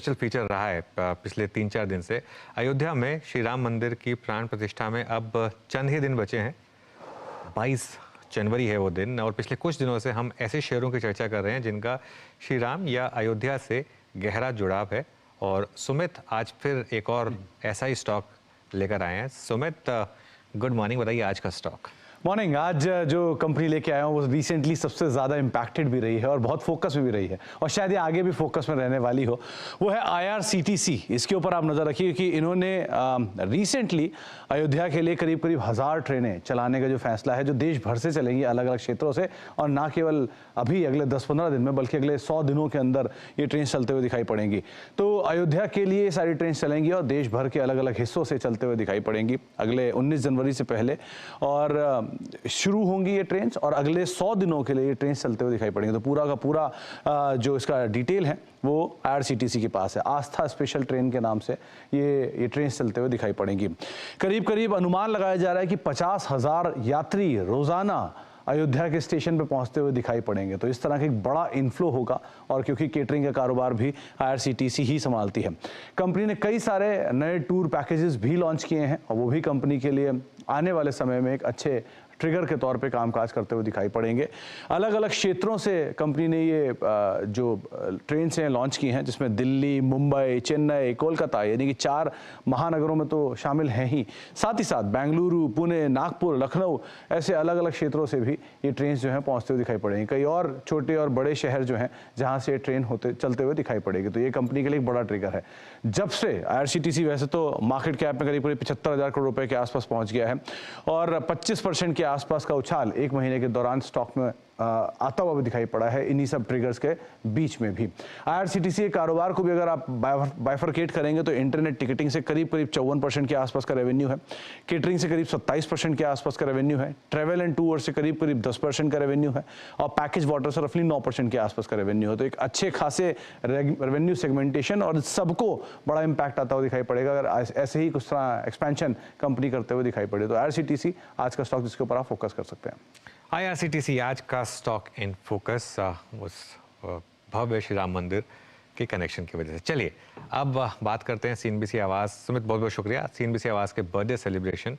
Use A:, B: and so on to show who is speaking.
A: Special feature रहा है पिछले 3-4 दिन से। अयोध्या में श्री राम मंदिर की प्राण प्रतिष्ठा में अब चंद ही दिन बचे हैं। 22 जनवरी है वो दिन और पिछले कुछ दिनों से हम ऐसे शहरों की चर्चा कर रहे हैं जिनका श्री राम या अयोध्या से गहरा जुड़ाव है। और सुमित आज फिर एक और ऐसा ही स्टॉक लेकर आए हैं। सुमित, गुड मॉर्निंग, बताइए आज का स्टॉक।
B: मॉर्निंग। आज जो कंपनी लेके आया हूँ वो रिसेंटली सबसे ज़्यादा इम्पैक्टेड भी रही है और बहुत फोकस में भी रही है और शायद ये आगे भी फोकस में रहने वाली हो। वो है IRCTC। इसके ऊपर आप नज़र रखिए कि इन्होंने रिसेंटली अयोध्या के लिए करीब 1000 ट्रेनें चलाने का जो फैसला है, जो देश भर से चलेंगी अलग अलग क्षेत्रों से, और ना केवल अभी अगले 10-15 दिन में बल्कि अगले 100 दिनों के अंदर ये ट्रेन चलते हुए दिखाई पड़ेंगी। तो अयोध्या के लिए सारी ट्रेन चलेंगी और देश भर के अलग अलग हिस्सों से चलते हुए दिखाई पड़ेंगी अगले 19 जनवरी से पहले, और शुरू होंगी ये ट्रेन और अगले 100 दिनों के लिए ये ट्रेन चलते हुए दिखाई पड़ेंगे। तो पूरा का पूरा जो इसका डिटेल है वो IRCTC के पास है। आस्था स्पेशल ट्रेन के नाम से ये ट्रेन चलते हुए दिखाई पड़ेंगी। करीब करीब अनुमान लगाया जा रहा है कि 50,000 यात्री रोजाना अयोध्या के स्टेशन पे पहुंचते हुए दिखाई पड़ेंगे। तो इस तरह का एक बड़ा इनफ्लो होगा, और क्योंकि केटरिंग का कारोबार भी IRCTC ही संभालती है। कंपनी ने कई सारे नए टूर पैकेजेस भी लॉन्च किए हैं और वो भी कंपनी के लिए आने वाले समय में एक अच्छे ट्रिगर के तौर पे कामकाज करते हुए दिखाई पड़ेंगे। अलग अलग क्षेत्रों से कंपनी ने ये जो ट्रेन से लॉन्च की हैं, जिसमें दिल्ली, मुंबई, चेन्नई, कोलकाता, यानी कि 4 महानगरों में तो शामिल हैं ही, साथ ही साथ बेंगलुरु, पुणे, नागपुर, लखनऊ, ऐसे अलग अलग क्षेत्रों से भी ये ट्रेन जो हैं पहुंचते हुए दिखाई पड़ेंगी। कई और छोटे और बड़े शहर जो हैं जहां से ये ट्रेन चलते हुए दिखाई पड़ेगी। तो ये कंपनी के लिए एक बड़ा ट्रिगर है। जब से IRCTC वैसे तो मार्केट कैप में करीब 75,000 करोड़ रुपए के आसपास पहुंच गया है और 25% के आसपास का उछाल एक महीने के दौरान स्टॉक में आता हुआ भी दिखाई पड़ा है, इन्हीं सब ट्रिगर्स के बीच में भी। IRCTC के कारोबार को भी अगर आप बाइफरकेट करेंगे तो इंटरनेट टिकटिंग से करीब 54% के आसपास का रेवेन्यू है, केटरिंग से करीब 27% के आसपास का रेवेन्यू है, ट्रैवल एंड टूर से करीब 10% का रेवेन्यू है, और पैकेज वाटर से रफली 9% के आसपास का रेवेन्यू है। तो एक अच्छे खासे रेवेन्यू सेगमेंटेशन और सबको बड़ा इंपैक्ट आता हुआ दिखाई पड़ेगा अगर ऐसे ही कुछ तरह एक्सपेंशन कंपनी करते हुए दिखाई पड़े। तो IRCTC आज का स्टॉक जिसके ऊपर आप फोकस कर सकते हैं।
A: IRCTC आज का स्टॉक इन फोकस उस भव्य श्री राम मंदिर के कनेक्शन की वजह से। चलिए अब बात करते हैं CNBC आवाज़। सुमित, बहुत बहुत शुक्रिया। CNBC आवाज़ के बर्थडे सेलिब्रेशन